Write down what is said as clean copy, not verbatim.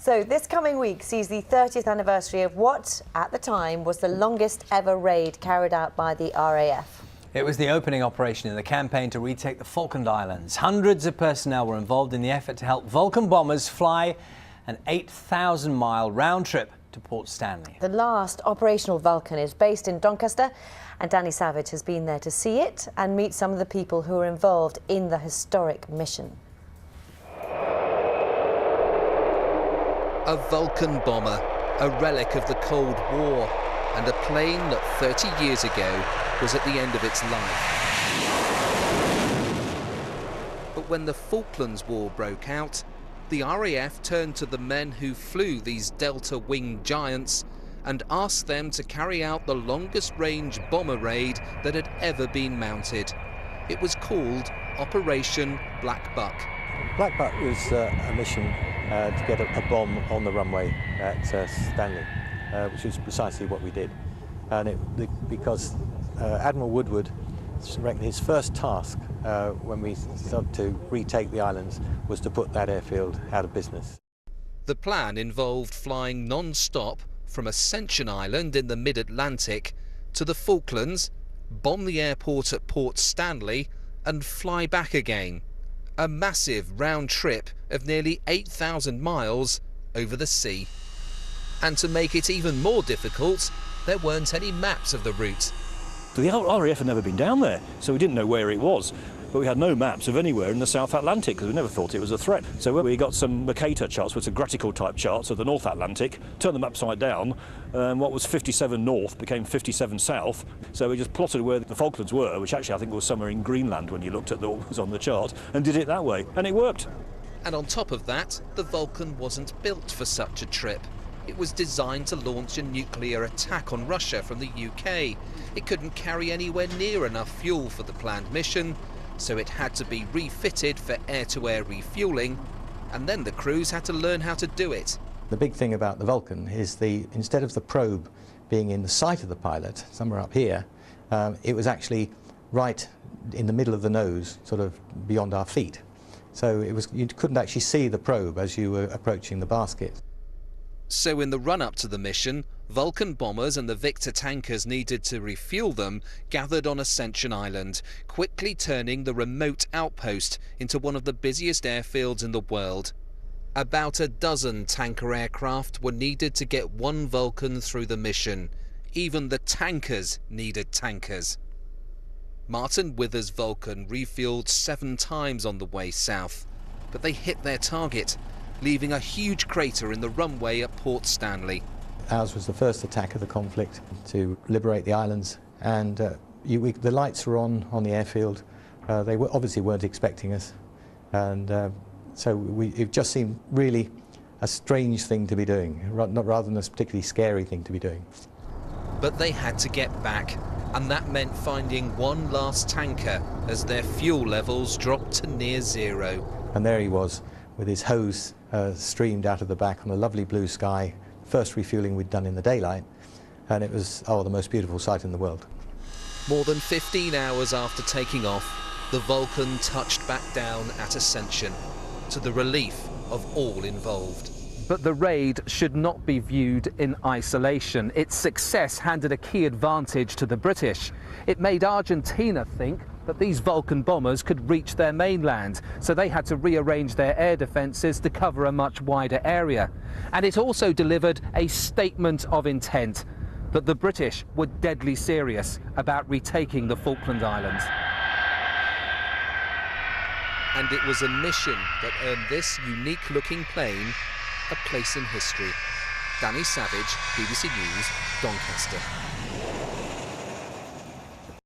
So this coming week sees the 30th anniversary of what, at the time, was the longest ever raid carried out by the RAF. It was the opening operation in the campaign to retake the Falkland Islands. Hundreds of personnel were involved in the effort to help Vulcan bombers fly an 8,000-mile round trip to Port Stanley. The last operational Vulcan is based in Doncaster, and Danny Savage has been there to see it and meet some of the people who were involved in the historic mission. A Vulcan bomber, a relic of the Cold War, and a plane that 30 years ago was at the end of its life. But when the Falklands War broke out, the RAF turned to the men who flew these Delta-winged giants and asked them to carry out the longest-range bomber raid that had ever been mounted. It was called Operation Black Buck. Black Buck was a mission to get a bomb on the runway at Stanley, which is precisely what we did. And because Admiral Woodward reckoned his first task when we started to retake the islands was to put that airfield out of business. The plan involved flying non-stop from Ascension Island in the mid-Atlantic to the Falklands, bomb the airport at Port Stanley and fly back again. A massive round trip of nearly 8,000 miles over the sea. And to make it even more difficult, there weren't any maps of the route. The RAF had never been down there, so we didn't know where it was. But we had no maps of anywhere in the South Atlantic because we never thought it was a threat. So when we got some Mercator charts, which are gratical type charts of the North Atlantic, turned them upside down, what was 57 north became 57 south. So we just plotted where the Falklands were, which actually I think was somewhere in Greenland when you looked at what was on the chart, and did it that way. And it worked. And on top of that, the Vulcan wasn't built for such a trip. It was designed to launch a nuclear attack on Russia from the UK. It couldn't carry anywhere near enough fuel for the planned mission, so it had to be refitted for air-to-air refuelling, and then the crews had to learn how to do it. The big thing about the Vulcan is instead of the probe being in the sight of the pilot, somewhere up here, it was actually right in the middle of the nose, sort of beyond our feet. So you couldn't actually see the probe as you were approaching the basket. So in the run-up to the mission, Vulcan bombers and the Victor tankers needed to refuel them gathered on Ascension Island, quickly turning the remote outpost into one of the busiest airfields in the world. About a dozen tanker aircraft were needed to get one Vulcan through the mission. Even the tankers needed tankers. Martin Withers' Vulcan refueled 7 times on the way south, but they hit their target, leaving a huge crater in the runway at Port Stanley. Ours was the first attack of the conflict to liberate the islands, and the lights were on the airfield. They obviously weren't expecting us, and so it just seemed really a strange thing to be doing, rather than a particularly scary thing to be doing. But they had to get back, and that meant finding one last tanker as their fuel levels dropped to near zero. And there he was, with his hose streamed out of the back on a lovely blue sky, first refueling we'd done in the daylight, and it was, the most beautiful sight in the world. More than 15 hours after taking off, the Vulcan touched back down at Ascension, to the relief of all involved. But the raid should not be viewed in isolation. Its success handed a key advantage to the British. It made Argentina think that these Vulcan bombers could reach their mainland, so they had to rearrange their air defences to cover a much wider area. And it also delivered a statement of intent that the British were deadly serious about retaking the Falkland Islands. And it was a mission that earned this unique-looking plane a place in history. Danny Savage, BBC News, Doncaster.